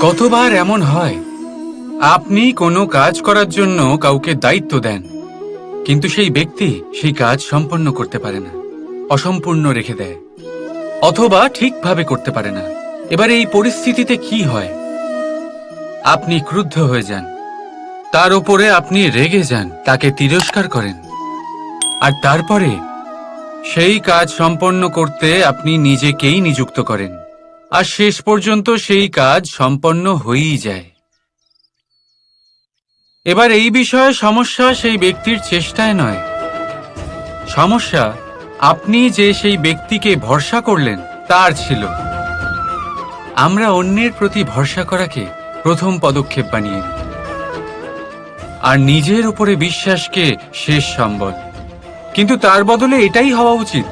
কতবার এমন হয় আপনি কোনো কাজ করার জন্য কাউকে দায়িত্ব দেন, কিন্তু সেই ব্যক্তি সেই কাজ সম্পন্ন করতে পারে না, অসম্পূর্ণ রেখে দেয়, অথবা ঠিকভাবে করতে পারে না। এবার এই পরিস্থিতিতে কি হয়? আপনি ক্রুদ্ধ হয়ে যান, তার উপরে আপনি রেগে যান, তাকে তিরস্কার করেন, আর তারপরে সেই কাজ সম্পন্ন করতে আপনি নিজেকেই নিযুক্ত করেন, আর শেষ পর্যন্ত সেই কাজ সম্পন্ন হয়েই যায়। এবার এই বিষয়ে সমস্যা সেই ব্যক্তির চেষ্টায় নয়, সমস্যা আপনি যে সেই ব্যক্তিকে ভরসা করলেন তার ছিল। আমরা অন্যের প্রতি ভরসা করাকে প্রথম পদক্ষেপ বানিয়ে নিই, আর নিজের উপরে বিশ্বাসকে শেষ সম্বল। কিন্তু তার বদলে এটাই হওয়া উচিত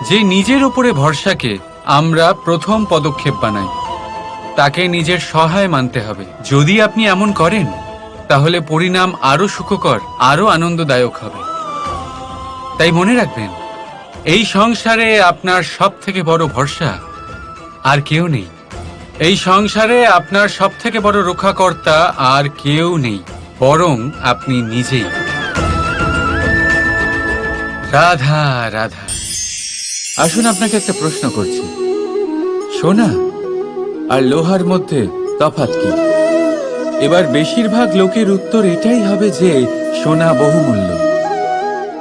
যে নিজের উপরে ভরসাকে আমরা প্রথম পদক্ষেপ বানাই, তাকে নিজের সহায় মানতে হবে। যদি আপনি এমন করেন তাহলে পরিণাম আরো সুখকর, আরো আনন্দদায়ক হবে। তাই মনে রাখবেন, এই সংসারে আপনার সবথেকে বড় ভরসা আর কেউ নেই। এই সংসারে আপনার সবথেকে বড় রক্ষাকর্তা আর কেউ নেই, বরং আপনি নিজেই। রাধা রাধা। আসুন আপনাকে একটা প্রশ্ন করছি, সোনা আর লোহার মধ্যে তফাৎ কি? এবার বেশিরভাগ লোকের উত্তর এটাই হবে যে সোনা বহুমূল্য,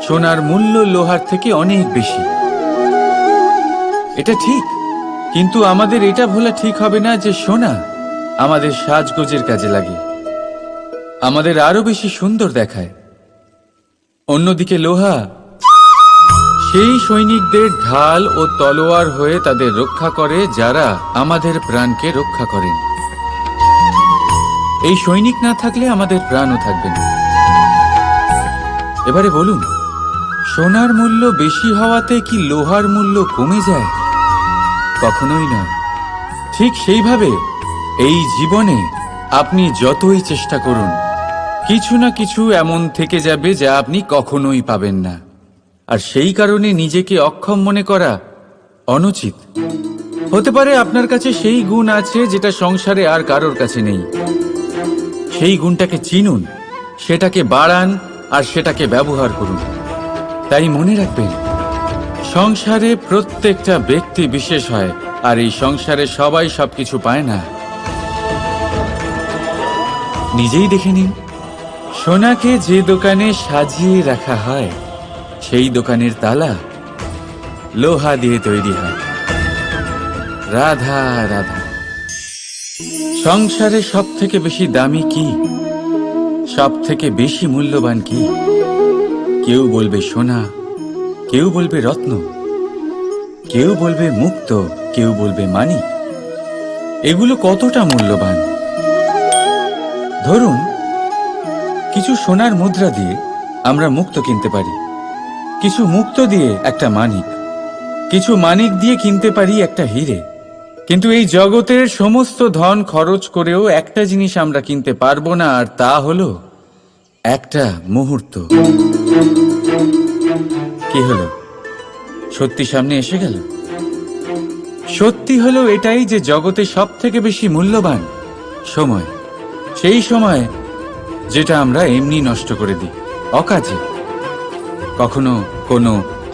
সোনার মূল্য লোহার থেকে অনেক বেশি। এটা ঠিক, কিন্তু আমাদের এটা ভোলা ঠিক হবে না যে সোনা আমাদের সাজগোজের কাজে লাগে, আমাদের আরো বেশি সুন্দর দেখায়। অন্যদিকে লোহা সেই সৈনিকদের ঢাল ও তলোয়ার হয়ে তাদের রক্ষা করে যারা আমাদের প্রাণকে রক্ষা করেন। এই সৈনিক না থাকলে আমাদের প্রাণও থাকবে না। এবারে বলুন, সোনার মূল্য বেশি হওয়াতে কি লোহার মূল্য কমে যায়? কখনোই নয়। ঠিক সেইভাবে এই জীবনে আপনি যতই চেষ্টা করুন, কিছু না কিছু এমন থেকে যাবে যা আপনি কখনোই পাবেন না, আর সেই কারণে নিজেকে অক্ষম মনে করা অনুচিত। হতে পারে আপনার কাছে সেই গুণ আছে যেটা সংসারে আর কারোর কাছে নেই। সেই গুণটাকে চিনুন, সেটাকে বাড়ান, আর সেটাকে ব্যবহার করুন। তাই মনে রাখবেন, সংসারে প্রত্যেকটা ব্যক্তি বিশেষ হয়, আর এই সংসারে সবাই সবকিছু পায় না। নিজেই দেখে নিন, সোনাকে যে দোকানে সাজিয়ে রাখা হয় সেই দোকানের তালা লোহা দিয়ে তৈরি হয়। রাধা রাধা। সংসারে সব থেকে বেশি দামি কি, সব থেকে বেশি মূল্যবান কি? কেউ বলবে সোনা, কেউ বলবে রত্ন, কেউ বলবে মুক্ত, কেউ বলবে মানিক। এগুলো কতটা মূল্যবান? ধরুন, কিছু সোনার মুদ্রা দিয়ে আমরা মুক্ত কিনতে পারি, কিছু মুক্ত দিয়ে একটা মানিক, কিছু মানিক দিয়ে কিনতে পারি একটা হীরে। কিন্তু এই জগতের সমস্ত ধন খরচ করেও একটা জিনিস আমরা কিনতে পারবো না, আর তা হলো একটা মুহূর্ত। কি হলো? সত্যি সামনে এসে গেল। সত্যি হলো এটাই যে জগতে সব থেকে বেশি মূল্যবান সময়, সেই সময় যেটা আমরা এমনি নষ্ট করে দিই, অকাজে, কখনো কোনো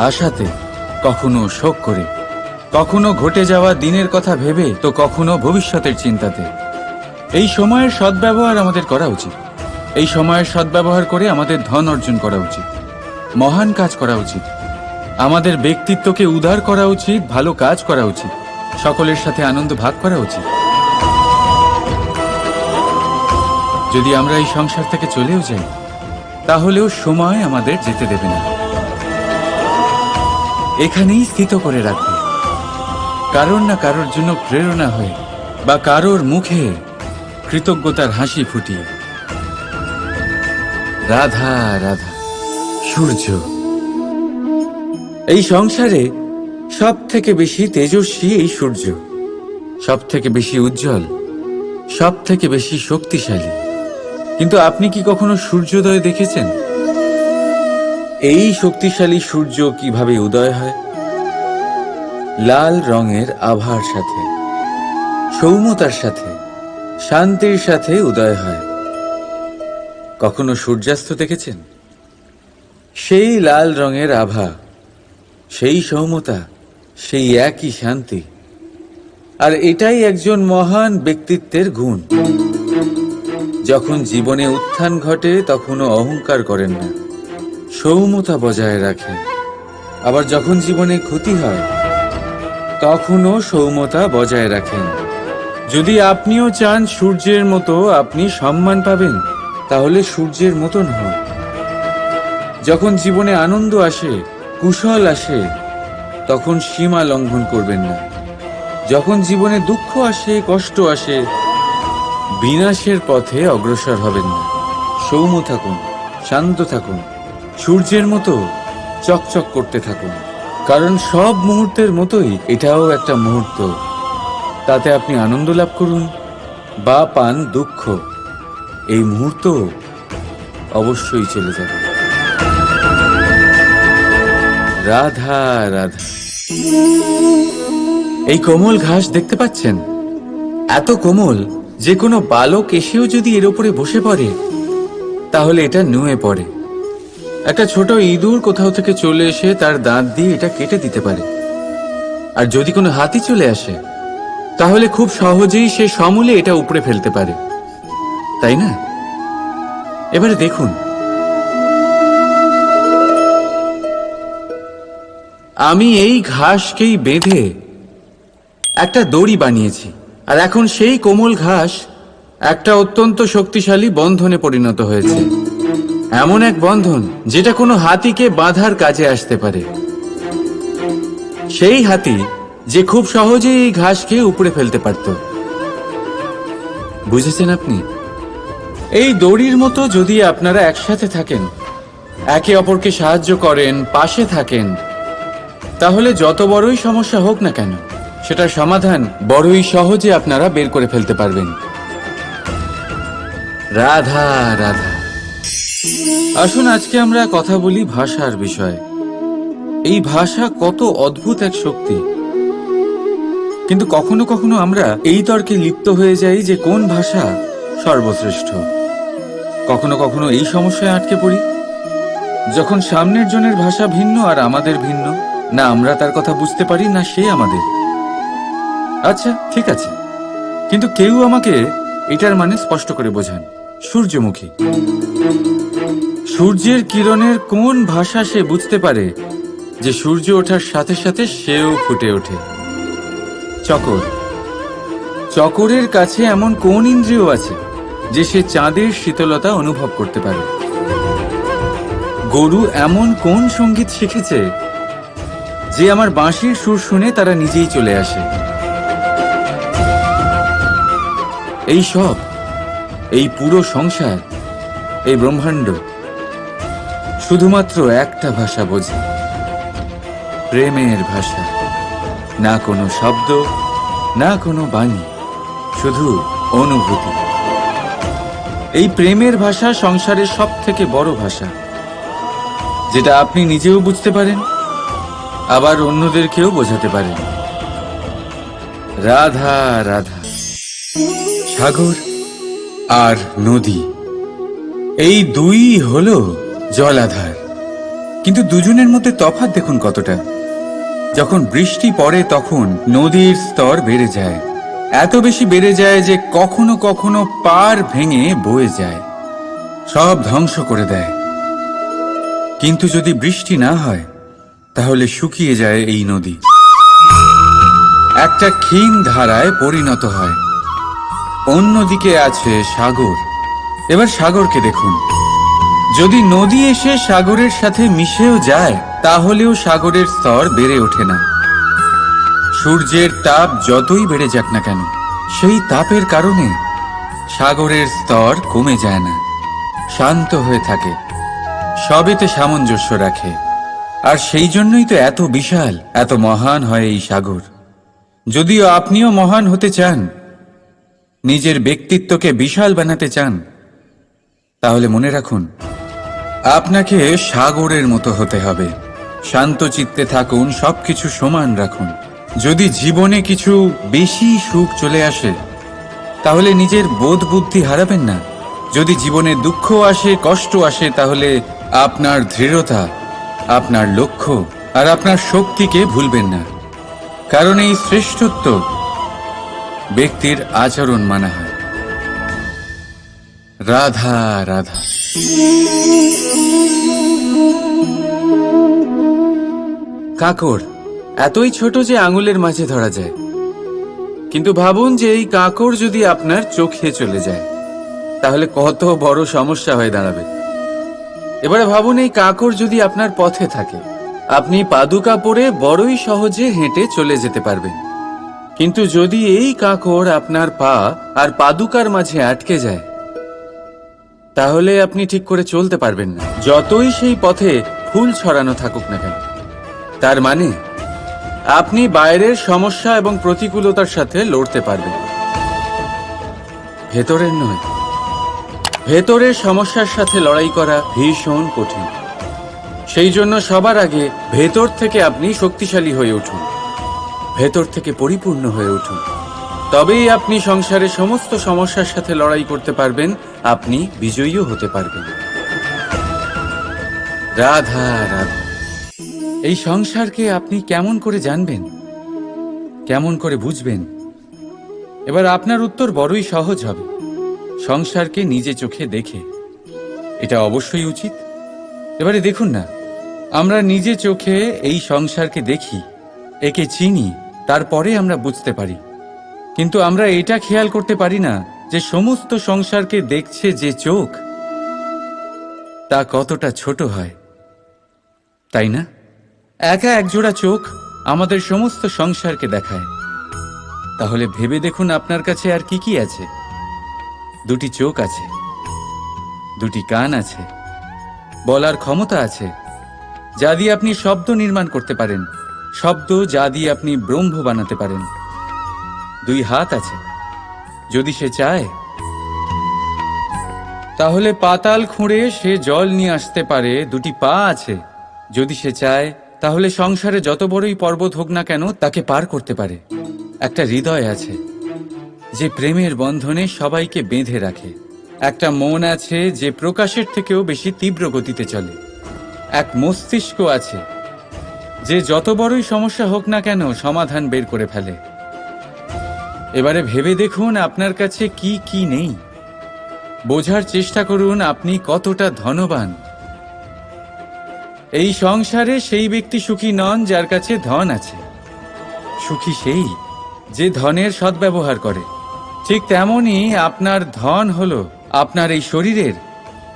আশাতে, কখনো শোক করে, কখনো ঘটে যাওয়া দিনের কথা ভেবে, তো কখনো ভবিষ্যতের চিন্তাতে। এই সময়ের সদ্ব্যবহার আমাদের করা উচিত। এই সময়ের সদ্ব্যবহার করে আমাদের ধন অর্জন করা উচিত, মহান কাজ করা উচিত, আমাদের ব্যক্তিত্বকে উদার করা উচিত, ভালো কাজ করা উচিত, সকলের সাথে আনন্দ ভাগ করা উচিত। যদি আমরা এই সংসার থেকে চলেও যাই, তাহলেও সময় আমাদের যেতে দেবে না, এখানেই স্থিত করে রাখবে, কারোর না কারোর জন্য প্রেরণা হয়ে, বা কারোর মুখে কৃতজ্ঞতার হাসি ফুটিয়ে। রাধা রাধা। সূর্য এই সংসারে সব থেকে বেশি তেজস্বী, এই সূর্য সব থেকে বেশি উজ্জ্বল, সব থেকে বেশি শক্তিশালী। কিন্তু আপনি কি কখনো সূর্যোদয় দেখেছেন? এই শক্তিশালী সূর্য কিভাবে উদয় হয়? লাল রঙের আভার সাথে, সৌম্যতার সাথে, শান্তির সাথে উদয় হয়। কখনো সূর্যাস্ত দেখেছেন? সেই লাল রঙের আভা, সেই সৌম্যতা, সেই একই শান্তি। আর এটাই একজন মহান ব্যক্তিত্বের গুণ। যখন জীবনে উত্থান ঘটে তখনও অহংকার করেন না, সৌম্যতা বজায় রাখেন। আবার যখন জীবনে ক্ষতি হয় তখনও সৌম্যতা বজায় রাখেন। যদি আপনিও চান সূর্যের মতো আপনি সম্মান পাবেন, তাহলে সূর্যের মতন হন। যখন জীবনে আনন্দ আসে, কুশল আসে, তখন সীমা লঙ্ঘন করবেন না। যখন জীবনে দুঃখ আসে, কষ্ট আসে, বিনাশের পথে অগ্রসর হবেন না। সৌম্য থাকুন, শান্ত থাকুন, সূর্যের মতো চকচক করতে থাকুন। কারণ সব মুহূর্তের মতোই এটাও একটা মুহূর্ত। তাতে আপনি আনন্দ লাভ করুন বা পান দুঃখ, এই মুহূর্ত অবশ্যই চলে যাবে। রাধা রাধা। এই কোমল ঘাস দেখতে পাচ্ছেন? এত কোমল যে কোনো বালক এসেও যদি এর উপরে বসে পড়ে তাহলে এটা নুয়ে পড়ে। একটা ছোট ইঁদুর কোথাও থেকে চলে এসে তার দাঁত দিয়ে এটা কেটে দিতে পারে। আর যদি কোনো হাতি চলে আসে তাহলে খুব সহজেই সে সমূলে এটা উপড়ে ফেলতে পারে, তাই না? এবারে দেখুন, আমি এই ঘাসকেই বেঁধে একটা দড়ি বানিয়েছি। আর এখন সেই কোমল ঘাস একটা অত্যন্ত শক্তিশালী বন্ধনে পরিণত হয়েছে। এমন এক বন্ধন যেটা কোনো হাতিকে বাঁধার কাজে আসতে পারে। সেই হাতি যে খুব সহজেই এই ঘাসকে উপড়ে ফেলতে পারত। বুঝেছেন আপনি? এই দড়ির মতো যদি আপনারা একসাথে থাকেন, একে অপরকে সাহায্য করেন, পাশে থাকেন, তাহলে যত বড়ই সমস্যা হোক না কেন সেটার সমাধান বড়ই সহজে আপনারা বের করে ফেলতে পারবেন। রাধা রাধা। আসুন আজকে আমরা কথা বলি ভাষার বিষয়ে। এই ভাষা কত অদ্ভুত এক শক্তি। কিন্তু কখনো কখনো আমরা এই তর্কে লিপ্ত হয়ে যাই যে কোন ভাষা সর্বশ্রেষ্ঠ। কখনো কখনো এই সমস্যায় আটকে পড়ি, যখন সামনের জনের ভাষা ভিন্ন আর আমাদের ভিন্ন, না আমরা তার কথা বুঝতে পারি না সে আমাদের। আচ্ছা ঠিক আছে, কিন্তু কেউ আমাকে এটার মানে স্পষ্ট করে বোঝান। সূর্যমুখী। সূর্যের কিরণের কোন ভাষা সে বুঝতে পারে যে সূর্য ওঠার সাথে সাথে সেও ফুটে ওঠে? চকর। চকরের কাছে এমন কোন ইন্দ্রিয় আছে যে সে চাঁদের শীতলতা অনুভব করতে পারে? গরু এমন কোন সঙ্গীত শিখেছে যে আমার বাঁশির সুর শুনে তারা নিজেই চলে আসে? এই সব, এই পুরো সংসার, এই ব্রহ্মাণ্ড শুধুমাত্র একটা ভাষা বোঝে, প্রেমের ভাষা। না কোনো শব্দ, না কোনো বাণী, শুধু অনুভূতি। এই প্রেমের ভাষা সংসারের সব থেকে বড় ভাষা, যেটা আপনি নিজেও বুঝতে পারেন, আবার অন্যদেরকেও বোঝাতে পারেন। রাধা রাধা। সাগর আর নদী, এই দুই হলো জলাধার। কিন্তু দুজনের মধ্যে তফাৎ দেখুন কতটা। যখন বৃষ্টি পড়ে তখন নদীর স্তর বেড়ে যায়, এত বেশি বেড়ে যায় যে কখনো কখনো পাড় ভেঙে বয়ে যায়, সব ধ্বংস করে দেয়। কিন্তু যদি বৃষ্টি না হয় তাহলে শুকিয়ে যায় এই নদী, একটা ক্ষীণ ধারায় পরিণত হয়। অন্যদিকে আছে সাগর। এবার সাগরকে দেখুন, যদি নদী এসে সাগরের সাথে মিশেও যায় তাহলেও সাগরের স্তর বেড়ে ওঠে না। সূর্যের তাপ যতই বেড়ে যাক না কেন, সেই তাপের কারণে সাগরের স্তর কমে যায় না, শান্ত হয়ে থাকে, সবেতে সামঞ্জস্য রাখে। আর সেই জন্যই তো এত বিশাল, এত মহান হয় এই সাগর। যদিও আপনিও মহান হতে চান, নিজের ব্যক্তিত্বকে বিশাল বানাতে চান, তাহলে মনে রাখুন আপনাকে সাগরের মতো হতে হবে। শান্ত চিত্তে থাকুন, সবকিছু সমান রাখুন। যদি জীবনে কিছু বেশি সুখ চলে আসে তাহলে নিজের বোধ বুদ্ধি হারাবেন না। যদি জীবনে দুঃখ আসে, কষ্ট আসে, তাহলে আপনার দৃঢ়তা, আপনার লক্ষ্য আর আপনার শক্তিকে ভুলবেন না। কারণ এই শ্রেষ্ঠত্ব ব্যক্তির আচরণ মানা হয়। রাধা রাধা। কাকড় এতই ছোট যে আঙুলের মাঝে ধরা যায়, কিন্তু ভাবুন যে এই কাকড় যদি আপনার চোখে চলে যায় তাহলে কত বড় সমস্যা হয়ে দাঁড়াবে। এবারে ভাবুন এই কাকড় যদি আপনার পথে থাকে, আপনি পাদুকা পরে বড়ই সহজে হেঁটে চলে যেতে পারবেন। কিন্তু যদি এই কাকড় আপনার পা আর পাদুকার মাঝে আটকে যায়, তাহলে আপনি ঠিক করে চলতে পারবেন না, যতই সেই পথে ফুল ছড়ানো থাকুক না কেন। তার মানে আপনি বাইরের সমস্যা এবং প্রতিকূলতার সাথে লড়তে পারবেন, ভেতরের নয়। ভেতরের সমস্যার সাথে লড়াই করা ভীষণ কঠিন। সেই জন্য সবার আগে ভেতর থেকে আপনি শক্তিশালী হয়ে উঠুন, ভেতর থেকে পরিপূর্ণ হয়ে উঠুন। তবেই আপনি সংসারের সমস্ত সমস্যার সাথে লড়াই করতে পারবেন, আপনি বিজয়ীও হতে পারবেন। রাধা রাধা। এই সংসারকে আপনি কেমন করে জানবেন, কেমন করে বুঝবেন? এবার আপনার উত্তর বড়ই সহজ হবে। সংসারকে নিজে চোখে দেখে। এটা অবশ্যই উচিত। এবারে দেখুন না, আমরা নিজে চোখে এই সংসারকে দেখি, একে চিনি, তারপরে আমরা বুঝতে পারি। কিন্তু আমরা এটা খেয়াল করতে পারি না যে সমস্ত সংসারকে দেখছে যে চোখ, তা কতটা ছোট হয়, তাই না? একা একজোড়া চোখ আমাদের সমস্ত সংসারকে দেখায়। তাহলে ভেবে দেখুন আপনার কাছে আর কি কি আছে। দুটি চোখ আছে, দুটি কান আছে, বলার ক্ষমতা আছে, যা দিয়ে আপনি শব্দ নির্মাণ করতে পারেন, শব্দ যা দিয়ে আপনি ব্রহ্ম বানাতে পারেন। দুই হাত আছে, যদি সে চায় তাহলে পাতাল খুঁড়ে সে জল নিয়ে আসতে পারে। দুটি পা আছে, যদি সে চায় তাহলে সংসারে যত বড়ই পর্বত হোক না কেন তাকে পার করতে পারে। একটা হৃদয় আছে যে প্রেমের বন্ধনে সবাইকে বেঁধে রাখে। একটা মন আছে যে প্রকাশের থেকেও বেশি তীব্র গতিতে চলে। এক মস্তিষ্ক আছে যে যত বড়ই সমস্যা হোক না কেন সমাধান বের করে ফেলে। এবারে ভেবে দেখুন আপনার কাছে কি কি নেই। বোঝার চেষ্টা করুন আপনি কতটা ধনবান। এই সংসারে সেই ব্যক্তি সুখী নন যার কাছে ধন আছে। সুখী সেই যে ধনের সদ্ব্যবহার করে। ঠিক তেমনই আপনার ধন হলো আপনার এই শরীরের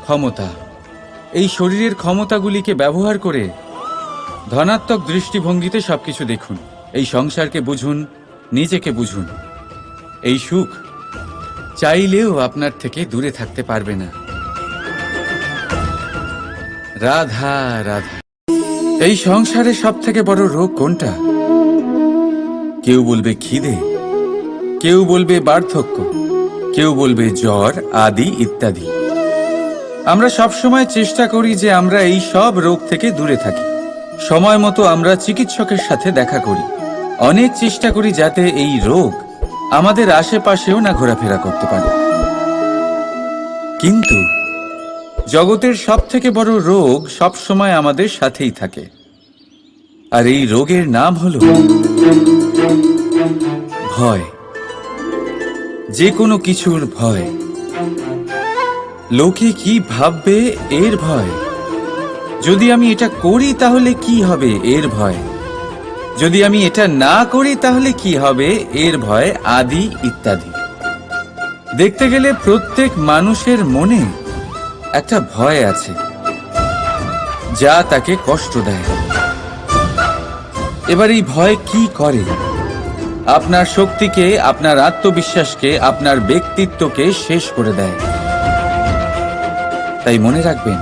ক্ষমতা। এই শরীরের ক্ষমতাগুলিকে ব্যবহার করে ধনাত্মক দৃষ্টিভঙ্গিতে সবকিছু দেখুন। এই সংসারকে বুঝুন, নিজেকে বুঝুন। এই সুখ চাইলেও আপনার থেকে দূরে থাকতে পারবে না। রাধা রাধা। এই সংসারে সব থেকে বড় রোগ কোনটা? কেউ বলবে খিদে, কেউ বলবে বার্ধক্য, কেউ বলবে জ্বর আদি ইত্যাদি। আমরা সব সময় চেষ্টা করি যে আমরা এই সব রোগ থেকে দূরে থাকি। সময় মতো আমরা চিকিৎসকের সাথে দেখা করি। অনেক চেষ্টা করি যাতে এই রোগ আমাদের আশেপাশেও না ঘোরাফেরা করতে পারে। কিন্তু জগতের সব থেকে বড় রোগ সব সময় আমাদের সাথেই থাকে, আর এই রোগের নাম হলো ভয়। যে কোনো কিছুর ভয়। লোকে কি ভাববে এর ভয়। যদি আমি এটা করি তাহলে কি হবে এর ভয়। যদি আমি এটা না করি তাহলে কি হবে এর ভয় আদি ইত্যাদি। দেখতে গেলে প্রত্যেক মানুষের মনে একটা ভয় আছে যা তাকে কষ্ট দেয়। এবার এই ভয় কি করে? আপনার শক্তিকে, আপনার আত্মবিশ্বাসকে, আপনার ব্যক্তিত্বকে শেষ করে দেয়। তাই মনে রাখবেন,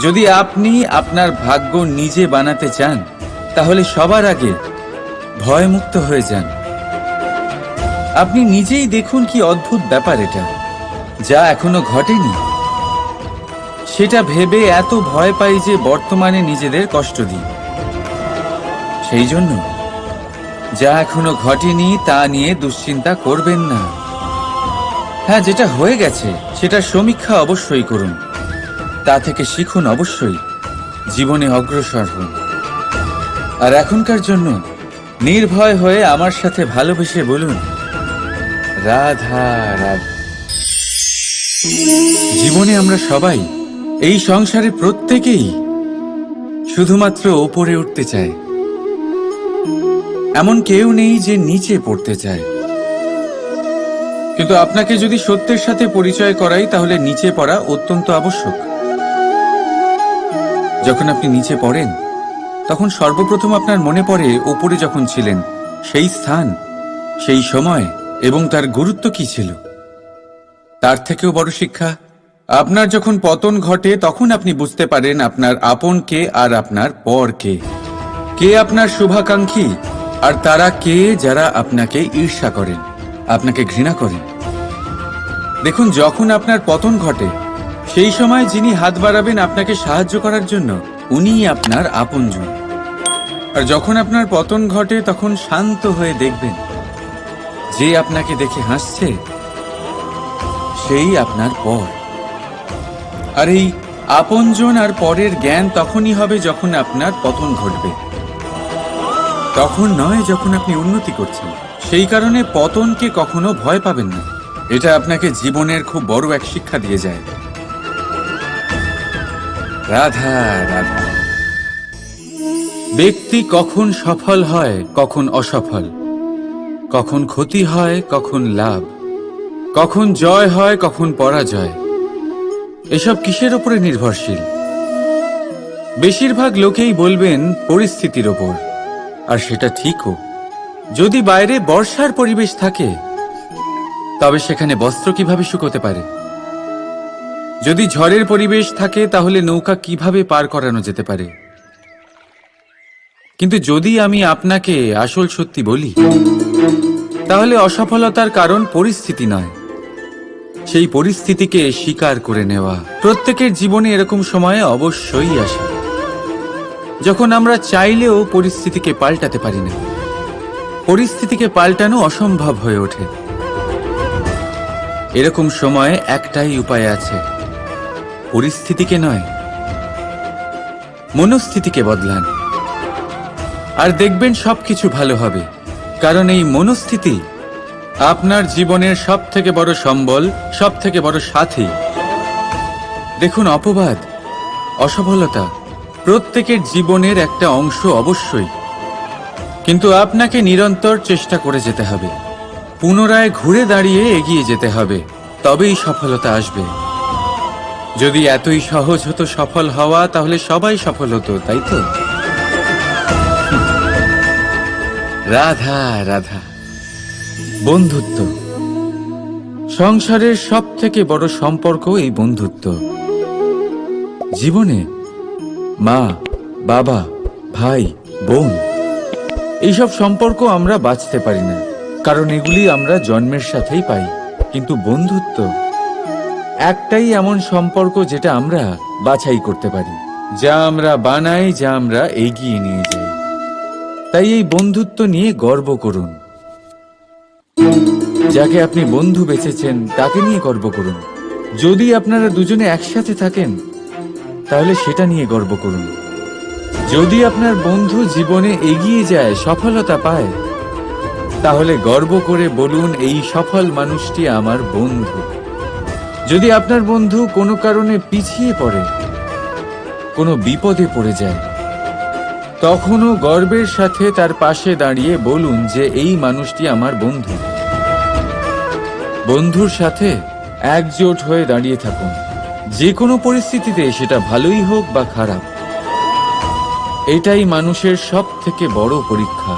যদি আপনি আপনার ভাগ্য নিজে বানাতে চান তাহলে সবার আগে ভয়মুক্ত হয়ে যান। আপনি নিজেই দেখুন কি অদ্ভুত ব্যাপার এটা, যা এখনো ঘটেনি সেটা ভেবে এত ভয় পাই যে বর্তমানে নিজেদের কষ্ট দিই। সেই জন্য যা এখনো ঘটেনি তা নিয়ে দুশ্চিন্তা করবেন না। হ্যাঁ, যেটা হয়ে গেছে সেটার সমীক্ষা অবশ্যই করুন, তা থেকে শিখুন, অবশ্যই জীবনে অগ্রসর হন। আর এখনকার জন্য নির্ভয় হয়ে আমার সাথে ভালোবেসে বলুন, রাধা রাধা। জীবনে আমরা সবাই, এই সংসারে প্রত্যেকেই শুধুমাত্র ওপরে উঠতে চায়, এমন কেউ নেই যে নিচে পড়তে চায়। কিন্তু আপনাকে যদি সত্যের সাথে পরিচয় করাই, তাহলে নিচে পড়া অত্যন্ত আবশ্যক। যখন আপনি নিচে পড়েন, তখন সর্বপ্রথম আপনার মনে পড়ে ওপরে যখন ছিলেন সেই স্থান, সেই সময় এবং তার গুরুত্ব কি ছিল। তার থেকেও বড় শিক্ষা, আপনার যখন পতন ঘটে তখন আপনি বুঝতে পারেন আপনার আপন কে আর আপনার পর কে। কে আপনার শুভাকাঙ্ক্ষী আর তারা কে যারা আপনাকে ঈর্ষা করেন, আপনাকে ঘৃণা করেন। দেখুন, যখন আপনার পতন ঘটে সেই সময় যিনি হাত বাড়াবেন আপনাকে সাহায্য করার জন্য, উনিই আপনার আপনজন। আর যখন আপনার পতন ঘটে তখন শান্ত হয়ে দেখবেন, যে আপনাকে দেখে হাসছে সেই আপনার পর। আর এই আপনজন আর পরের জ্ঞান তখনই হবে যখন আপনার পতন ঘটবে, তখন নয় যখন আপনি উন্নতি করছেন। সেই কারণে পতনকে কখনো ভয় পাবেন না। এটা আপনাকে জীবনের খুব বড় এক শিক্ষা দিয়ে যায়। রাধা রাধা। ব্যক্তি কখন সফল হয়, কখন অসফল, কখন ক্ষতি হয়, কখন লাভ, কখন জয় হয়, কখন পরাজয়, এসব কিসের উপরে নির্ভরশীল? বেশিরভাগ লোকেই বলবেন পরিস্থিতির ওপর। আর সেটা ঠিকও। যদি বাইরে বর্ষার পরিবেশ থাকে, তবে সেখানে বস্ত্র কিভাবে শুকোতে পারে? যদি ঝড়ের পরিবেশ থাকে, তাহলে নৌকা কিভাবে পার করানো যেতে পারে? কিন্তু যদি আমি আপনাকে আসল সত্যি বলি, তাহলে অসফলতার কারণ পরিস্থিতি নয়, সেই পরিস্থিতিকে স্বীকার করে নেওয়া। প্রত্যেকের জীবনে এরকম সময় অবশ্যই আসে যখন আমরা চাইলেও পরিস্থিতিকে পাল্টাতে পারি না। পরিস্থিতিকে পাল্টানো অসম্ভব হয়ে ওঠে। এরকম সময়ে একটাই উপায় আছে, পরিস্থিতিকে নয়, মনস্থিতিকে বদলান, আর দেখবেন সবকিছু ভালো হবে। কারণ এই মনস্থিতি আপনার জীবনের সব থেকে বড় সম্বল, সব থেকে বড় সাথী। দেখুন, অপবাদ, অসফলতা প্রত্যেকের জীবনের একটা অংশ অবশ্যই, কিন্তু আপনাকে নিরন্তর চেষ্টা করে যেতে হবে, পুনরায় ঘুরে দাঁড়িয়ে এগিয়ে যেতে হবে, তবেই সফলতা আসবে। যদি এতই সহজ হতো সফল হওয়া, তাহলে সবাই সফল হতো, তাই তো? রাধা রাধা। বন্ধুত্ব, সংসারের সব থেকে বড় সম্পর্ক এই বন্ধুত্ব। জীবনে মা, বাবা, ভাই, বোন, এইসব সম্পর্ক আমরা বাঁচতে পারি না, কারণ এগুলি আমরা জন্মের সাথেই পাই। কিন্তু বন্ধুত্ব একটাই এমন সম্পর্ক যেটা আমরা বাছাই করতে পারি, যা আমরা বানাই, যা আমরা এগিয়ে নিয়ে যাই। তাই এই বন্ধুত্ব নিয়ে গর্ব করুন। যাকে আপনি বন্ধু বেছেছেন তাকে নিয়ে গর্ব করুন। যদি আপনারা দুজনে একসাথে থাকেন, তাহলে সেটা নিয়ে গর্ব করুন। যদি আপনার বন্ধু জীবনে এগিয়ে যায়, সফলতা পায়, তাহলে গর্ব করে বলুন, এই সফল মানুষটি আমার বন্ধু। যদি আপনার বন্ধু কোনো কারণে পিছিয়ে পড়ে, কোনো বিপদে পড়ে যায়, তখনও গর্বের সাথে তার পাশে দাঁড়িয়ে বলুন যে এই মানুষটি আমার বন্ধু। বন্ধুর সাথে একজোট হয়ে দাঁড়িয়ে থাকুন, যে কোনো পরিস্থিতিতে, সেটা ভালোই হোক বা খারাপ। এটাই মানুষের সব থেকে বড় পরীক্ষা।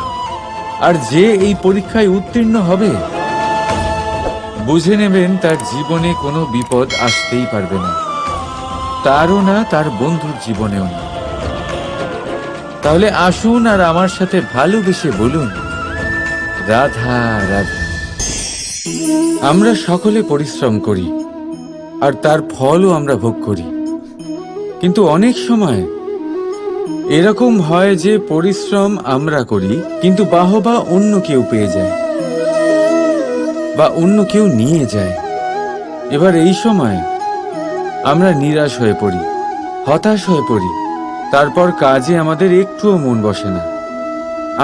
আর যে এই পরীক্ষায় উত্তীর্ণ হবে, বুঝে নেবেন তার জীবনে কোনো বিপদ আসতেই পারবে না, তারও না, তার বন্ধুর জীবনেও না। তাহলে আসুন আর আমার সাথে ভালোবেসে বলুন, রাধা রাধা। আমরা সকলে পরিশ্রম করি, আর তার ফলও আমরা ভোগ করি। কিন্তু অনেক সময় এরকম হয় যে পরিশ্রম আমরা করি, কিন্তু বাহবা অন্য কেউ পেয়ে যায় বা অন্য কেউ নিয়ে যায়। এবার এই সময় আমরা নিরাশ হয়ে পড়ি, হতাশ হয়ে পড়ি। তারপর কাজে আমাদের একটুও মন বসে না।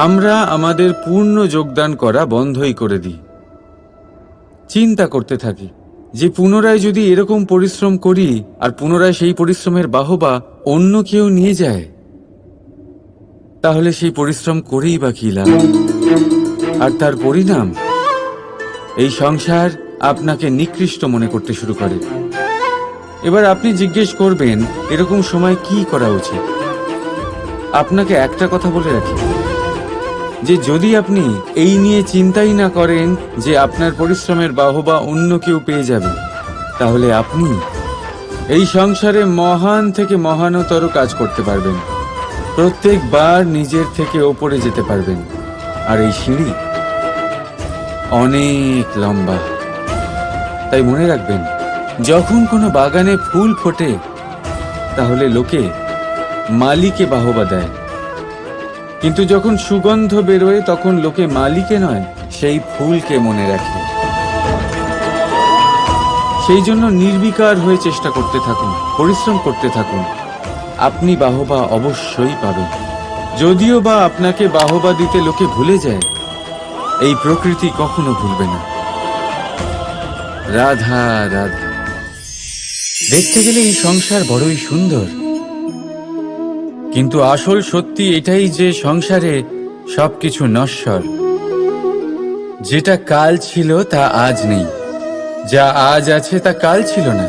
আমরা আমাদের পূর্ণ যোগদান করা বন্ধই করে দিই। চিন্তা করতে থাকি যে পুনরায় যদি এরকম পরিশ্রম করি আর পুনরায় সেই পরিশ্রমের বাহবা অন্য কেউ নিয়ে যায়, তাহলে সেই পরিশ্রম করেই বা কি লাভ? আর তার পরিণাম, এই সংসার আপনাকে নিকৃষ্ট মনে করতে শুরু করে। এবার আপনি জিজ্ঞেস করবেন, এরকম সময় কি করা উচিত? আপনাকে একটা কথা বলে রাখি, যে যদি আপনি এই নিয়ে চিন্তাই না করেন যে আপনার পরিশ্রমের বাহবা অন্য কেউ পেয়ে যাবে, তাহলে আপনি এই সংসারে মহান থেকে মহানতর কাজ করতে পারবেন। প্রত্যেকবার নিজের থেকে ওপরে যেতে পারবেন। আর এই সিঁড়ি অনেক লম্বা। তাই মনে রাখবেন, যখন কোনো বাগানে ফুল ফোটে তাহলে লোকে মালিকে বাহবা দেয়, কিন্তু যখন সুগন্ধ বেরোয় তখন লোকে মালিকে নয়, সেই ফুলকে মনে রাখে। সেই জন্য নির্বিকার হয়ে চেষ্টা করতে থাকুন, পরিশ্রম করতে থাকুন। আপনি বাহবা অবশ্যই পাবেন। যদিও বা আপনাকে বাহবা দিতে লোকে ভুলে যায়, এই প্রকৃতি কখনো ভুলবে না। রাধা রাধা। দেখতে গেলে এই সংসার বড়ই সুন্দর, কিন্তু আসল সত্যি এটাই যে সংসারে সবকিছু নশ্বর। যেটা কাল ছিল তা আজ নেই, যা আজ আছে তা কাল ছিল না,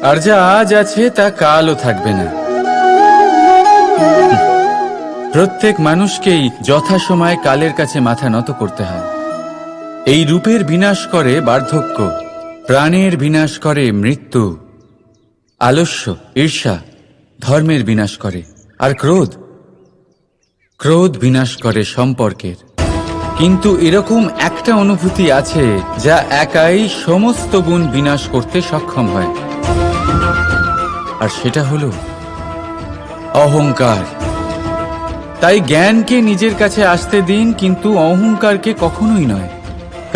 আর যা আজ আছে তা কালও থাকবে না। প্রত্যেক মানুষকেই যথাসময়ে কালের কাছে মাথা নত করতে হয়। এই রূপের বিনাশ করে বার্ধক্য, প্রাণের বিনাশ করে মৃত্যু, আলস্য, ঈর্ষা ধর্মের বিনাশ করে, আর ক্রোধ বিনাশ করে সম্পর্কের। কিন্তু এরকম একটা অনুভূতি আছে যা একাই সমস্ত গুণ বিনাশ করতে সক্ষম হয়, আর সেটা হলো অহংকার। তাই জ্ঞানকে নিজের কাছে আসতে দিন, কিন্তু অহংকারকে কখনোই নয়।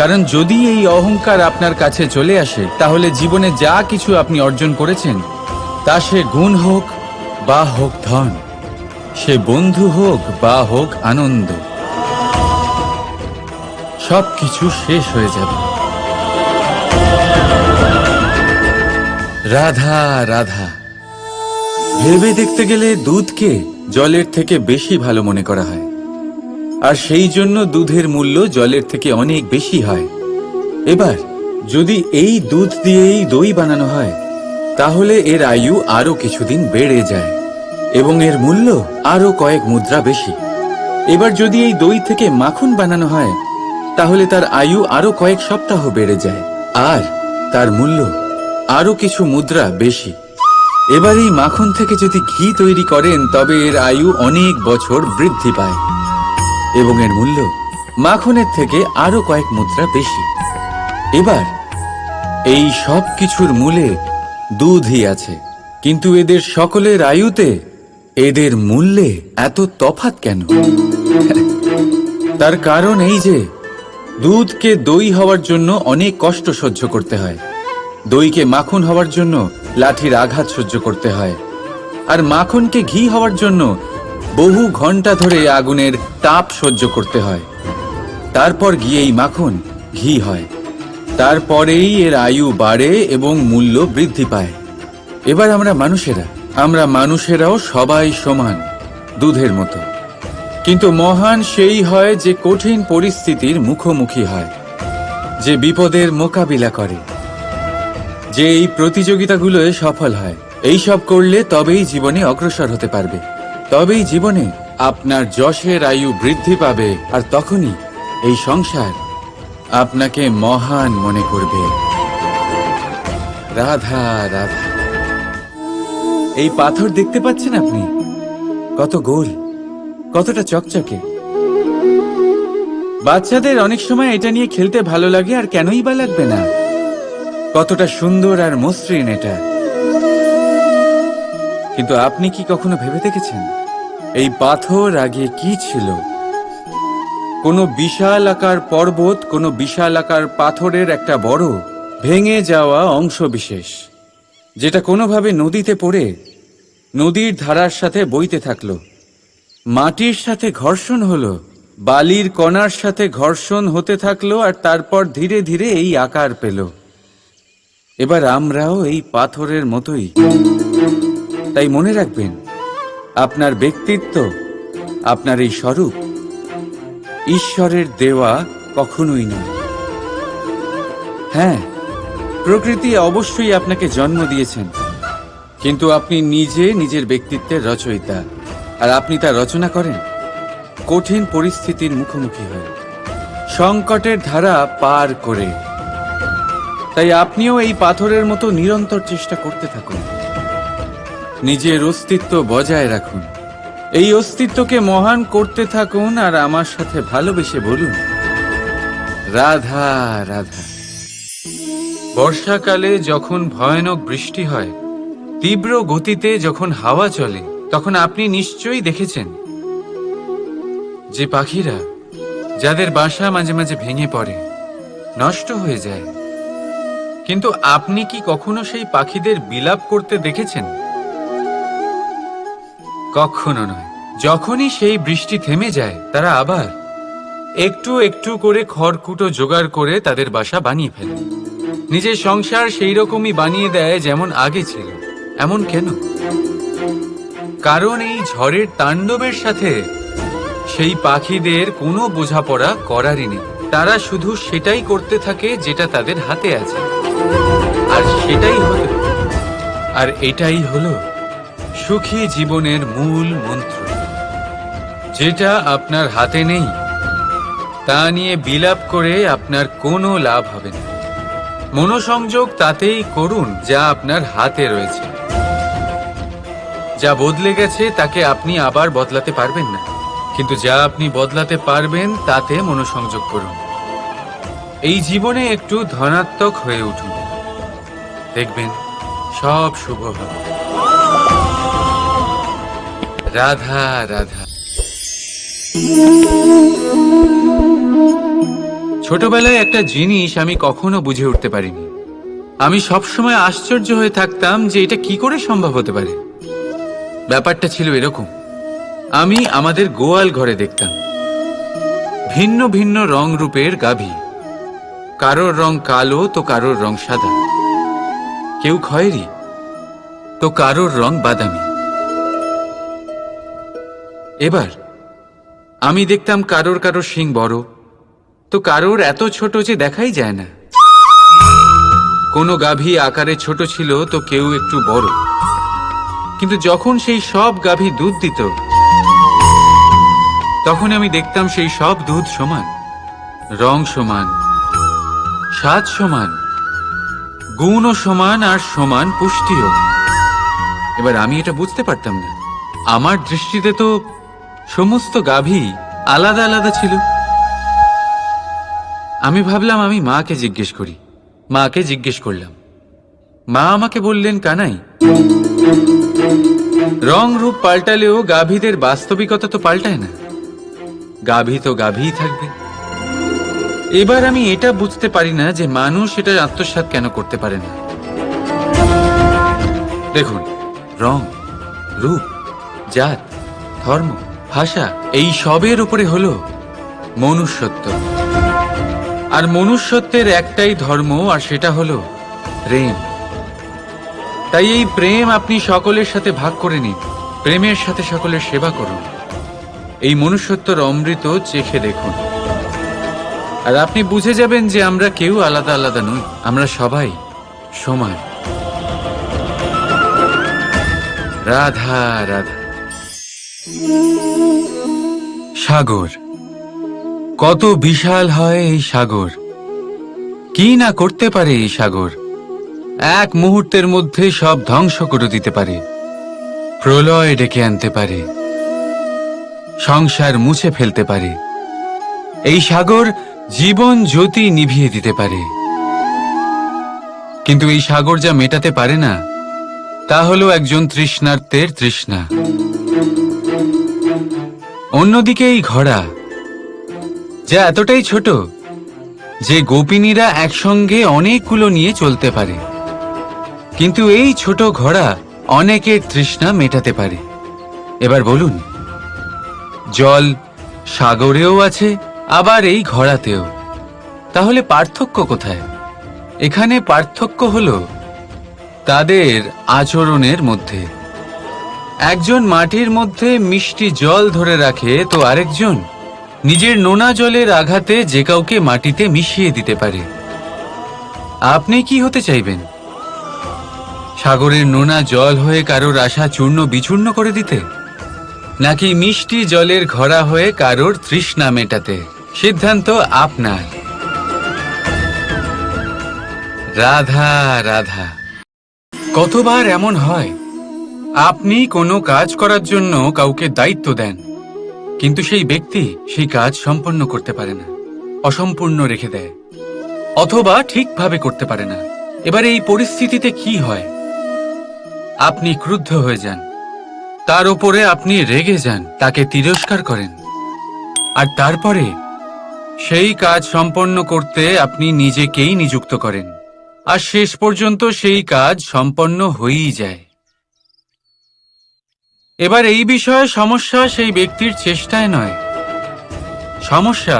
কারণ যদি এই অহংকার আপনার কাছে চলে আসে, তাহলে জীবনে যা কিছু আপনি অর্জন করেছেন, তা সে গুণ হোক বা হোক ধন, সে বন্ধু হোক বা হোক আনন্দ, সবকিছু শেষ হয়ে যাবে। রাধা রাধা। ভেবে দেখতে গেলে দুধকে জলের থেকে বেশি ভালো মনে করা হয়, আর সেই জন্য দুধের মূল্য জলের থেকে অনেক বেশি হয়। এবার যদি এই দুধ দিয়েই দই বানানো হয়, তাহলে এর আয়ু আরো কিছুদিন বেড়ে যায় এবং এর মূল্য আরো কয়েক মুদ্রা বেশি। এবার যদি এই দই থেকে মাখন বানানো হয়, তাহলে তার আয়ু আরো কয়েক সপ্তাহ বেড়ে যায়, আর তার মূল্য আরো কিছু মুদ্রা বেশি। এবার এই মাখন থেকে যদি ঘি তৈরি করেন, তবে এর আয়ু অনেক বছর বৃদ্ধি পায় এবং এর মূল্য মাখনের থেকে আরো কয়েক মুদ্রা বেশি। এবার এই সব কিছুর মূলে দুধই আছে, কিন্তু এদের সকলের আয়ুতে, এদের মূল্যে এত তফাৎ কেন? তার কারণ এই যে দুধকে দই হওয়ার জন্য অনেক কষ্ট সহ্য করতে হয়, দইকে মাখন হওয়ার জন্য লাঠির আঘাত সহ্য করতে হয়, আর মাখনকে ঘি হওয়ার জন্য বহু ঘন্টা ধরে আগুনের তাপ সহ্য করতে হয়। তারপর গিয়েই মাখন ঘি হয়, তারপরেই এর আয়ু বাড়ে এবং মূল্য বৃদ্ধি পায়। এবার আমরা মানুষেরাও সবাই সমান, দুধের মতো। কিন্তু মহান সেই হয় যে কঠিন পরিস্থিতির মুখোমুখি হয়, যে বিপদের মোকাবিলা করে, যে এই প্রতিযোগিতাগুলোয় সফল হয়। এই সব করলে তবেই জীবনে অগ্রসর হতে পারবে, তবেই জীবনে আপনার যশের আয়ু বৃদ্ধি পাবে, আর তখনই এই সংসার আপনাকে মহান মনে করবে। রাধা রাধা। এই পাথর দেখতে পাচ্ছেন আপনি? কত গোল, কতটা চকচকে। বাচ্চাদের অনেক সময় এটা নিয়ে খেলতে ভালো লাগে, আর কেনই বা লাগবে না? কতটা সুন্দর আর মসৃণ এটা। কিন্তু আপনি কি কখনো ভেবে দেখেছেন এই পাথর আগে কি ছিল? কোনো বিশাল আকার পর্বত, কোনো বিশাল আকার পাথরের একটা বড় ভেঙে যাওয়া অংশবিশেষ, যেটা কোনোভাবে নদীতে পড়ে নদীর ধারার সাথে বইতে থাকলো, মাটির সাথে ঘর্ষণ হলো, বালির কণার সাথে ঘর্ষণ হতে থাকলো, আর তারপর ধীরে ধীরে এই আকার পেল। এবার আমরাও এই পাথরের মতোই। তাই মনে রাখবেন, আপনার ব্যক্তিত্ব, আপনার এই স্বরূপ ঈশ্বরের দেওয়া কখনোই নয়। হ্যাঁ, প্রকৃতি অবশ্যই আপনাকে জন্ম দিয়েছেন, কিন্তু আপনি নিজে নিজের ব্যক্তিত্বের রচয়িতা। আর আপনি তা রচনা করেন কঠিন পরিস্থিতির মুখোমুখি হয়ে, সংকটের ধারা পার করে। তাই আপনিও এই পাথরের মতো নিরন্তর চেষ্টা করতে থাকুন, নিজের অস্তিত্ব বজায় রাখুন, এই অস্তিত্বকে মহান করতে থাকুন, আর আমার সাথে ভালোবেসে বলুন, রাধা রাধা। বর্ষাকালে যখন ভয়ানক বৃষ্টি হয়, তীব্র গতিতে যখন হাওয়া চলে, তখন আপনি নিশ্চয়ই দেখেছেন যে পাখিরা, যাদের বাসা মাঝে মাঝে ভেঙে পড়ে, নষ্ট হয়ে যায়। কিন্তু আপনি কি কখনো সেই পাখিদের বিলাপ করতে দেখেছেন? কখনো নয়। যখনই সেই বৃষ্টি থেমে যায়, তারা আবার একটু একটু করে খড়কুটো জোগাড় করে তাদের বাসা বানিয়ে ফেলে, নিজের সংসার সেই রকমই বানিয়ে দেয় যেমন আগে ছিল। এমন কেন? কারণ এই ঝড়ের তাণ্ডবের সাথে সেই পাখিদের কোনো বোঝাপড়া করারই নেই। তারা শুধু সেটাই করতে থাকে যেটা তাদের হাতে আছে, আর সেটাই হলো, আর এটাই হলো সুখী জীবনের মূল মন্ত্র। যেটা আপনার হাতে নেই, তা নিয়ে বিলাপ করে আপনার কোনো লাভ হবে না। মনোসংযোগ তাতেই করুন যা আপনার হাতে রয়েছে। যা বদলে গেছে তাকে আপনি আবার বদলাতে পারবেন না, কিন্তু যা আপনি বদলাতে পারবেন তাতে মনোসংযোগ করুন। এই জীবনে একটু ধনাত্মক হয়ে উঠুন, দেখবেন সব শুভ হবে। রাধা রাধা। ছোটবেলায় একটা জিনিস আমি কখনো বুঝে উঠতে পারিনি। আমি সবসময় আশ্চর্য হয়ে থাকতাম যে এটা কি করে সম্ভব হতে পারে। ব্যাপারটা ছিল এরকম, আমি আমাদের গোয়াল ঘরে দেখতাম ভিন্ন ভিন্ন রং রূপের গাভী। কারোর রং কালো তো কারোর রং সাদা, কেউ খয়েরি তো কারোর রং বাদামি। এবার আমি দেখতাম কারোর কারোর শিং বড় তো কারোর এত ছোট যে দেখাই যায় না। কোনো গাভী আকারে ছোট ছিল তো কেউ একটু বড়। কিন্তু যখন সেই সব গাভী দুধ দিত, তখন আমি দেখতাম সেই সব দুধ সমান, রং সমান, স্বাদ সমান, গুণও সমান, আর সমান পুষ্টিও। এবার আমি এটা বুঝতে পারতাম না। আমার দৃষ্টিতে তো সমস্ত গাভী আলাদা আলাদা ছিল। আমি ভাবলাম আমি মাকে জিজ্ঞেস করি। মাকে জিজ্ঞেস করলাম। মা আমাকে বললেন, কানাই, রং রূপ পাল্টালেও গাভীদের বাস্তবিকতা তো পাল্টায় না। গাভী তো গাভীই থাকবে। এবার আমি এটা বুঝতে পারি না যে মানুষ এটা আত্মসাৎ কেন করতে পারে না। দেখুন, রং, রূপ, জাত, ধর্ম, ভাষা, এই সবের উপরে হলো মনুষ্যত্ব। আর মনুষ্যত্বের একটাই ধর্ম, আর সেটা হলো প্রেম। তাই এই প্রেম আপনি সকলের সাথে ভাগ করে নিন, প্রেমের সাথে সকলের সেবা করুন। এই মনুষ্যত্বর অমৃত চেখে দেখুন, আর আপনি বুঝে যাবেন যে আমরা কেউ আলাদা আলাদা নই, আমরা সবাই সমান। রাধা রাধা। সাগর কত বিশাল হয় এই সাগর! কি না করতে পারে এই সাগর! এক মুহূর্তের মধ্যে সব ধ্বংস করে দিতে পারে, প্রলয় ডেকে আনতে পারে, সংসার মুছে ফেলতে পারে। এই সাগর জীবন জ্যোতি নিভিয়ে দিতে পারে। কিন্তু এই সাগর যা মেটাতে পারে না, তা হলো একজন তৃষ্ণার্তের তৃষ্ণা। অন্যদিকে এই ঘোড়া, যা এতটাই ছোট যে গোপিনীরা একসঙ্গে অনেকগুলো নিয়ে চলতে পারে, কিন্তু এই ছোট ঘোড়া অনেকের তৃষ্ণা মেটাতে পারে। এবার বলুন, জল সাগরেও আছে, আবার এই ঘোড়াতেও। তাহলে পার্থক্য কোথায়? এখানে পার্থক্য হলো তাদের আচরণের মধ্যে। একজন মাটির মধ্যে মিষ্টি জল ধরে রাখে, তো আরেকজন নিজের নোনা জলের আঘাতে যে কাউকে মাটিতে মিশিয়ে দিতে পারে। আপনি কি হতে চাইবেন? সাগরের নোনা জল হয়ে কারোর আশা চূর্ণ বিচূর্ণ করে দিতে, নাকি মিষ্টি জলের ঘোড়া হয়ে কারোর তৃষ্ণা মেটাতে? সিদ্ধান্ত আপনার। রাধা রাধা। কতবার এমন হয়, আপনি কোনো কাজ করার জন্য কাউকে দায়িত্ব দেন, কিন্তু সেই ব্যক্তি সেই কাজ সম্পন্ন করতে পারে না, অসম্পূর্ণ রেখে দেয়, অথবা ঠিকভাবে করতে পারে না। এবার এই পরিস্থিতিতে কি হয়? আপনি ক্রুদ্ধ হয়ে যান, তার উপরে আপনি রেগে যান, তাকে তিরস্কার করেন, আর তারপরে সেই কাজ সম্পন্ন করতে আপনি নিজেকেই নিযুক্ত করেন, আর শেষ পর্যন্ত সেই কাজ সম্পন্ন হয়েই যায়। এবার এই বিষয়ে সমস্যা সেই ব্যক্তির চেষ্টায় নয়, সমস্যা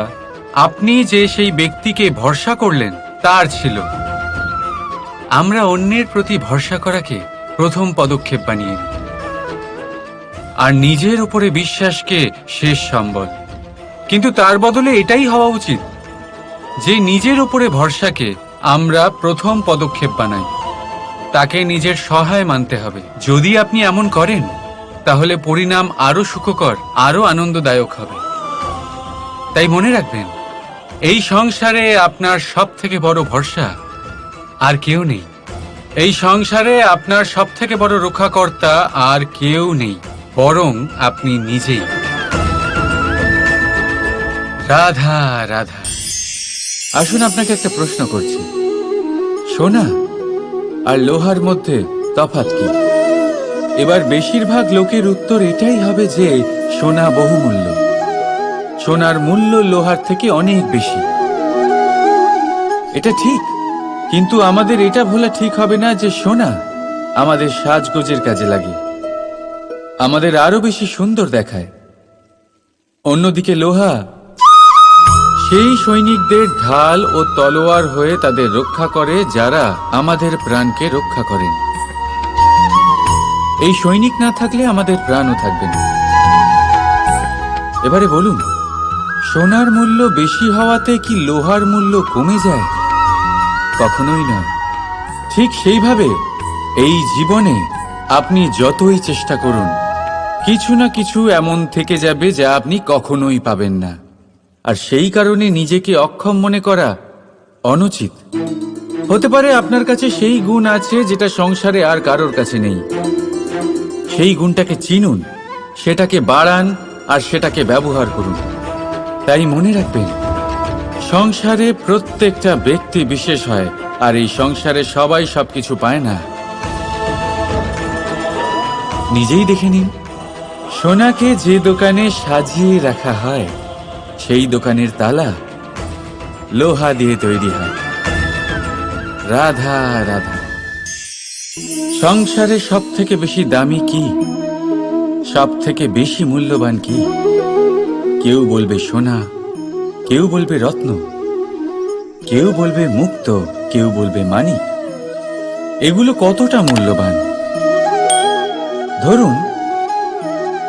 আপনি যে সেই ব্যক্তিকে ভরসা করলেন তার ছিল। আমরা অন্যের প্রতি ভরসা করাকে প্রথম পদক্ষেপ বানিয়ে নিই, আর নিজের উপরে বিশ্বাসকে শেষ সম্বল। কিন্তু তার বদলে এটাই হওয়া উচিত যে নিজের উপরে ভরসাকে আমরা প্রথম পদক্ষেপ বানাই, তাকে নিজের সহায় মানতে হবে। যদি আপনি এমন করেন, তাহলে পরিণাম আরো সুখকর, আরো আনন্দদায়ক হবে। তাই মনে রাখবেন, এই সংসারে আপনার সবথেকে বড় ভরসা আর কেউ নেই। এই সংসারে আপনার সবথেকে বড় রক্ষাকর্তা আর কেউ নেই, বরং আপনি নিজেই। রাধা রাধা। আসুন আপনাকে একটা প্রশ্ন করছি, সোনা আর লোহার মধ্যে তফাৎ কি? এবার বেশিরভাগ লোকের উত্তর এটাই হবে যে সোনা বহুমূল্য, সোনার মূল্য লোহার থেকে অনেক বেশি। এটা ঠিক, কিন্তু আমাদের এটা ভোলা ঠিক হবে না যে সোনা আমাদের সাজগোজের কাজে লাগে, আমাদের আরো বেশি সুন্দর দেখায়। অন্যদিকে লোহা সেই সৈনিকদের ঢাল ও তলোয়ার হয়ে তাদের রক্ষা করে, যারা আমাদের প্রাণকে রক্ষা করেন। এই সৈনিক না থাকলে আমাদের প্রাণও থাকবে না। এবারে বলুন, সোনার মূল্য বেশি হওয়াতে কি লোহার মূল্য কমে যায়? কখনোই নয়। ঠিক সেইভাবে এই জীবনে আপনি যতই চেষ্টা করুন, কিছু না কিছু এমন থেকে যাবে যা আপনি কখনোই পাবেন না, আর সেই কারণে নিজেকে অক্ষম মনে করা অনুচিত। হতে পারে আপনার কাছে সেই গুণ আছে যেটা সংসারে আর কারোর কাছে নেই। সেই গুণটাকে চিনুন, সেটাকে বাড়ান, আর সেটাকে ব্যবহার করুন। তাই মনে রাখবেন, সংসারে প্রত্যেকটা ব্যক্তি বিশেষ হয়, আর এই সংসারে সবাই সবকিছু পায় না। নিজেই দেখে নিন, সোনাকে যে দোকানে সাজিয়ে রাখা হয়, সেই দোকানের তালা লোহা দিয়ে তৈরি হয়। রাধা রাধা। সংসারে সব থেকে বেশি দামি কি, সব থেকে বেশি মূল্যবান কি? কেউ বলবে সোনা, কেউ বলবে রত্ন, কেউ বলবে মুক্ত, কেউ বলবে মানিক। এগুলো কতটা মূল্যবান? ধরুন,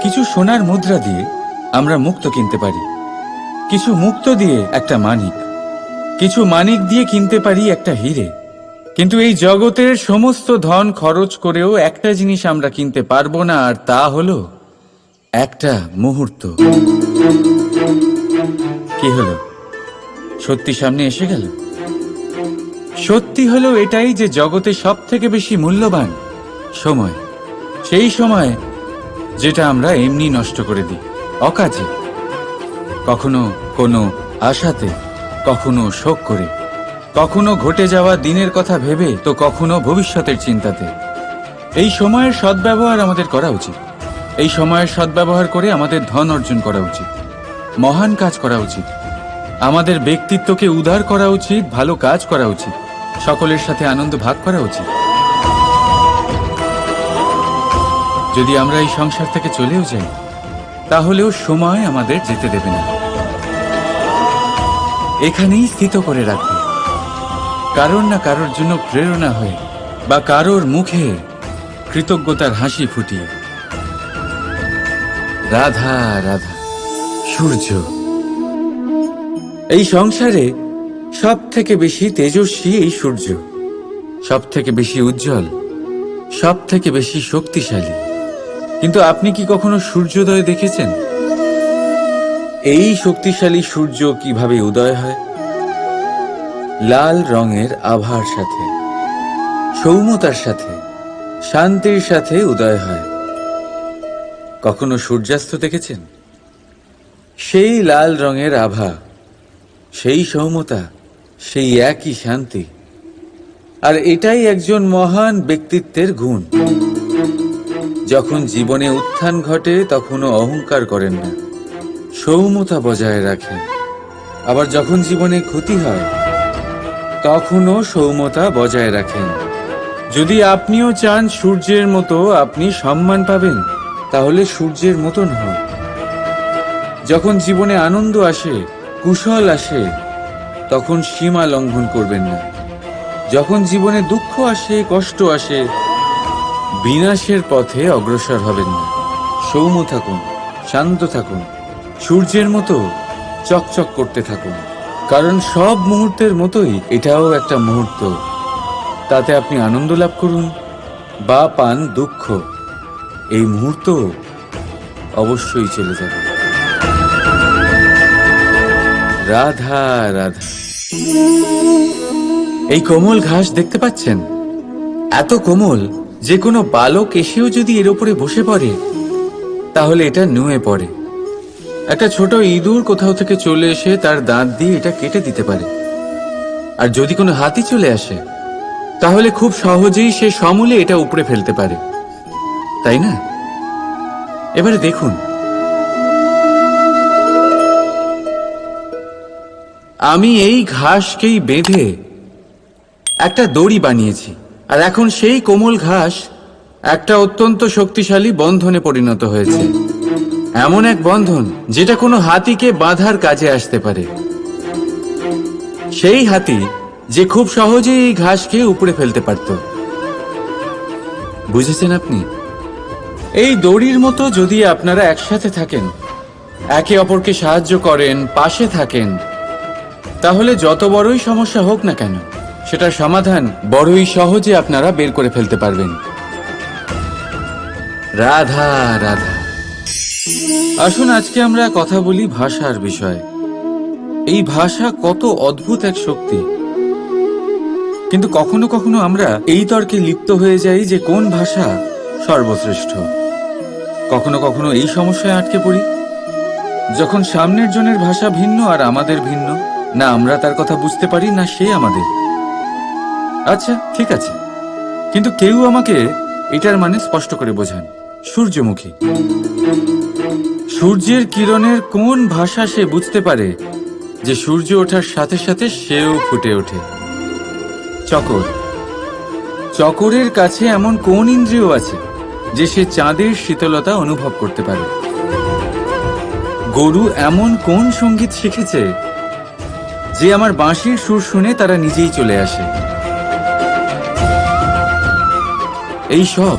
কিছু সোনার মুদ্রা দিয়ে আমরা মুক্ত কিনতে পারি, কিছু মুক্ত দিয়ে একটা মানিক, কিছু মানিক দিয়ে কিনতে পারি একটা হীরে। কিন্তু এই জগতের সমস্ত ধন খরচ করেও একটা জিনিস আমরা কিনতে পারবো না, আর তা হলো একটা মুহূর্ত। কি হলো? সত্যি সামনে এসে গেল। সত্যি হলো এটাই যে জগতে সব থেকে বেশি মূল্যবান সময়, সেই সময় যেটা আমরা এমনি নষ্ট করে দিই, অকাজে, কখনো কোনো আশাতে, কখনো শোক করে, কখনো ঘটে যাওয়া দিনের কথা ভেবে, তো কখনো ভবিষ্যতের চিন্তাতে। এই সময়ের সদ্ব্যবহার আমাদের করা উচিত। এই সময়ের সদ্ব্যবহার করে আমাদের ধন অর্জন করা উচিত, মহান কাজ করা উচিত। আমাদের ব্যক্তিত্বকে উদার করা উচিত, ভালো কাজ করা উচিত, সকলের সাথে আনন্দ ভাগ করা উচিত। যদি আমরা এই সংসার থেকে চলেও যাই, তাহলেও সময় আমাদের যেতে দেবে না, এখানেই স্থিত করে রাখবে, কারোর না কারোর জন্য প্রেরণা হয়ে বা কারোর মুখে কৃতজ্ঞতার হাসি ফুটিয়ে। রাধা রাধা। সূর্য এই সংসারে সব থেকে বেশি তেজস্বী, এই সূর্য সব থেকে বেশি উজ্জ্বল, সব থেকে বেশি শক্তিশালী। কিন্তু আপনি কি কখনো সূর্যোদয় দেখেছেন? এই শক্তিশালী সূর্য কিভাবে উদয় হয়? লাল রঙের আভার সাথে, সৌম্যতার সাথে, শান্তির সাথে উদয় হয়। কখনো সূর্যাস্ত দেখেছেন? সেই লাল রঙের আভা, সেই সৌম্যতা, সেই একই শান্তি। আর এটাই একজন মহান ব্যক্তিত্বের গুণ। যখন জীবনে উত্থান ঘটে তখনও অহংকার করেন না, সৌম্যতা বজায় রাখেন। আবার যখন জীবনে ক্ষতি হয় তখনও সৌম্যতা বজায় রাখেন। যদি আপনিও চান সূর্যের মতো আপনি সম্মান পাবেন, তাহলে সূর্যের মতন হন। যখন জীবনে আনন্দ আসে, কুশল আসে, তখন সীমা লঙ্ঘন করবেন না। যখন জীবনে দুঃখ আসে, কষ্ট আসে, বিনাশের পথে অগ্রসর হবেন না। সৌম্য থাকুন, শান্ত থাকুন, সূর্যের মতো চকচক করতে থাকুন। কারণ সব মুহূর্তের মতোই এটাও একটা মুহূর্ত। তাতে আপনি আনন্দ লাভ করুন বা পান দুঃখ, এই মুহূর্ত অবশ্যই চলে যাবে। রাধা রাধা। এই কোমল ঘাস দেখতে পাচ্ছেন? এত কোমল যে কোনো বালক এসেও যদি এর উপরে বসে পড়ে তাহলে এটা নুয়ে পড়ে। একটা ছোট ইঁদুর কোথাও থেকে চলে এসে তার দাঁত দিয়ে এটা কেটে দিতে পারে। আর যদি কোনো হাতি চলে আসে তাহলে খুব সহজেই সে সমূলে এটা উপড়ে ফেলতে পারে, তাই না? এবারে দেখুন, আমি এই ঘাসকেই বেঁধে একটা দড়ি বানিয়েছি, আর এখন সেই কোমল ঘাস একটা অত্যন্ত শক্তিশালী বন্ধনে পরিণত হয়েছে। এমন এক বন্ধন যেটা কোনো হাতিকে বাঁধার কাজে আসতে পারে। সেই হাতি যে খুব সহজেই এই ঘাসকে উপড়ে ফেলতে পারত। বুঝেছেন আপনি? এই দড়ির মতো যদি আপনারা একসাথে থাকেন, একে অপরকে সাহায্য করেন, পাশে থাকেন, তাহলে যত বড়ই সমস্যা হোক না কেন সেটার সমাধান বড়ই সহজে আপনারা বের করে ফেলতে পারবেন। রাধা রাধা। আসুন আজকে আমরা কথা বলি ভাষার বিষয়ে। এই ভাষা কত অদ্ভুত এক শক্তি। কিন্তু কখনো কখনো আমরা এই তর্কে লিপ্ত হয়ে যাই যে কোন ভাষা সর্বশ্রেষ্ঠ। কখনো কখনো এই সমস্যায় আটকে পড়ি, যখন সামনের জনের ভাষা ভিন্ন আর আমাদের ভিন্ন, না আমরা তার কথা বুঝতে পারি না সে আমাদের। আচ্ছা ঠিক আছে, কিন্তু কেউ আমাকে এটার মানে স্পষ্ট করে বোঝান। সূর্যমুখী, সূর্যের কিরণের কোন ভাষা সে বুঝতে পারে যে সূর্য ওঠার সাথে সাথে সেও ফুটে ওঠে? চকর, চকরের কাছে এমন কোন ইন্দ্রিয় আছে যে সে চাঁদের শীতলতা অনুভব করতে পারে? গরু এমন কোন সঙ্গীত শিখেছে যে আমার বাঁশির সুর শুনে তারা নিজেই চলে আসে? এই সব,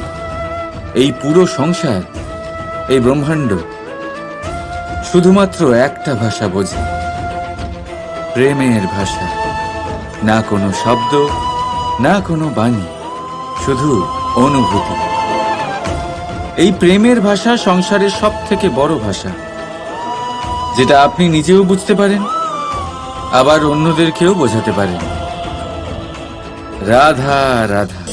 এই পুরো সংসার, এই ব্রহ্মাণ্ড শুধুমাত্র একটা ভাষা বোঝে, প্রেমের ভাষা। না কোনো শব্দ, না কোনো বাণী, শুধু অনুভূতি। এই প্রেমের ভাষা সংসারের সব থেকে বড় ভাষা, যেটা আপনি নিজেও বুঝতে পারেন, আবার অন্যদেরকেও বোঝাতে পারেন। রাধা রাধা।